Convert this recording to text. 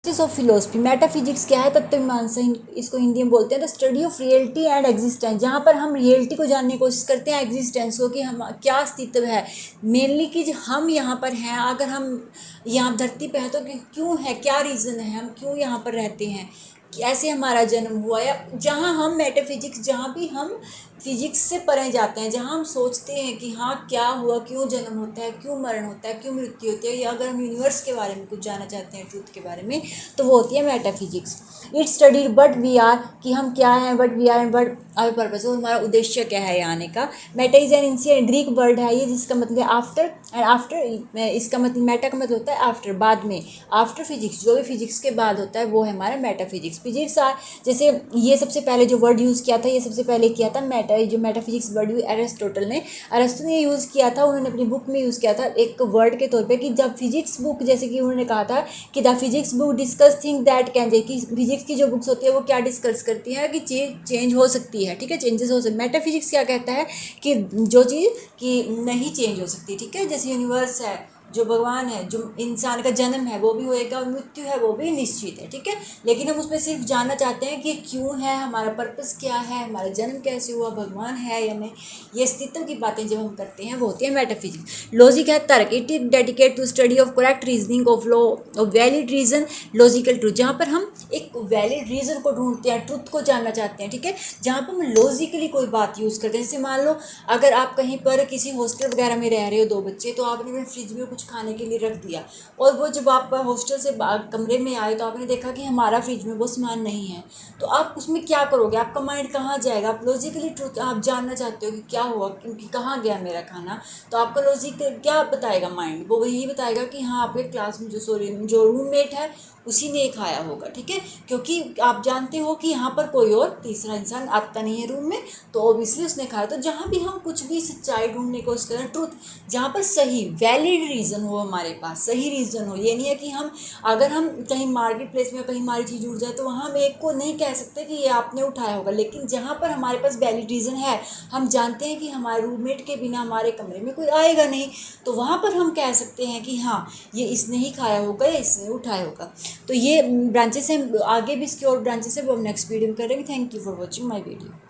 Of philosophy metaphysics क्या है तत्वमीमांसा, इसको हिंदी में बोलते हैं। The study of reality and existence, जहाँ पर हम रियलिटी को जानने की कोशिश करते हैं, एग्जिस्टेंस को कि हम क्या अस्तित्व है, मेनली कि हम यहाँ पर हैं, अगर हम यहाँ धरती पे हैं तो क्यों है, क्या रीज़न है, हम क्यों यहाँ पर रहते हैं, कैसे हमारा जन्म हुआ, या जहाँ हम मेटाफिजिक्स, जहाँ भी हम फिजिक्स से परे जाते हैं, जहाँ हम सोचते हैं कि हाँ क्या हुआ, क्यों जन्म होता है, क्यों मरण होता है, क्यों मृत्यु होती है, या अगर हम यूनिवर्स के बारे में कुछ जानना चाहते हैं, ट्रूथ के बारे में, तो वो होती है metaphysics. It study but we are, कि हम क्या हैं, but we are and but our purpose, हमारा उद्देश्य क्या है यहाँ आने का। Meta is an ancient Greek word है ये, जिसका मतलब आफ्टर, एंड आफ्टर इसका मतलब, मेटा का मतलब होता है आफ्टर, बाद में, आफ्टर फिजिक्स, जो भी फिजिक्स के बाद होता है वो है हमारा मेटाफिजिक्स। फिजिक्स आर, जैसे ये सबसे पहले जो वर्ड यूज़ किया था, ये सबसे पहले किया था जो मेटाफिजिक्स वर्ड अरिस्टोटल ने, अरिस्टो ने यूज़ किया था, उन्होंने अपनी बुक में यूज़ किया था एक वर्ड के तौर पे, कि जब फिजिक्स बुक, जैसे कि उन्होंने कहा था कि the physics book discuss thing that can change, कि फिजिक्स की जो बुक्स होती है वो क्या डिस्कस करती हैं कि चेंज हो सकती है, ठीक है, चेंजेस हो सकते। मेटाफिजिक्स क्या कहता है कि जो चीज़ कि नहीं चेंज हो सकती, ठीक है, जैसे यूनिवर्स है, जो भगवान है, जो इंसान का जन्म है वो भी होएगा, और मृत्यु है वो भी निश्चित है, ठीक है, लेकिन हम उसमें सिर्फ जानना चाहते हैं कि क्यों है, हमारा पर्पस क्या है, हमारा जन्म कैसे हुआ, भगवान है या नहीं, ये अस्तित्व की बातें जब हम करते हैं वो होती है मेटाफिजिक्स। लॉजिक है तर्क, it is dedicate to study of correct reasoning of law of valid reason, logical truth, जहाँ पर हम एक वैलिड रीजन को ढूंढते हैं, ट्रूथ को जानना चाहते हैं, ठीक है, जहाँ पर हम लॉजिकली कोई बात यूज़ करते हैं। जैसे मान लो अगर आप कहीं पर किसी हॉस्टल वगैरह में रह रहे हो, दो बच्चे, तो आपने अपने फ्रिज में कुछ खाने के लिए रख दिया, और वो जब आप हॉस्टल से कमरे में आए तो आपने देखा कि हमारा फ्रिज में वो सामान नहीं है, तो आप उसमें क्या करोगे, आपका माइंड कहाँ जाएगा, आप लॉजिकली ट्रूथ आप जानना चाहते हो कि क्या हुआ, क्योंकि कहाँ गया मेरा खाना, तो आपका लॉजिक क्या बताएगा, माइंड वो यही बताएगा कि हाँ आपके क्लास में जो रूममेट है उसी ने खाया होगा, ठीक है, क्योंकि आप जानते हो कि यहाँ पर कोई और तीसरा इंसान आता नहीं है रूम में, तो ऑब्वियसली उसने खाया। तो जहाँ भी हम कुछ भी सच्चाई ढूंढने की कोशिश करें, ट्रूथ, जहाँ पर सही वैलिड रीज़न हो, हमारे पास सही रीज़न हो, ये नहीं है कि हम अगर हम कहीं मार्केट प्लेस में कहीं हमारी चीज़ उड़ जाए तो वहाँ हम एक को नहीं कह सकते कि ये आपने उठाया होगा, लेकिन जहाँ पर हमारे पास वैलिड रीज़न है, हम जानते हैं कि हमारे रूममेट के बिना हमारे कमरे में कोई आएगा नहीं, तो वहाँ पर हम कह सकते हैं कि हाँ ये इसने ही खाया होगा या इसने उठाया होगा। तो ये ब्रांचेस हैं, आगे भी इसकी और ब्रांचेस है, वो हम नेक्स्ट वीडियो में करेंगे। Thank you for watching my video.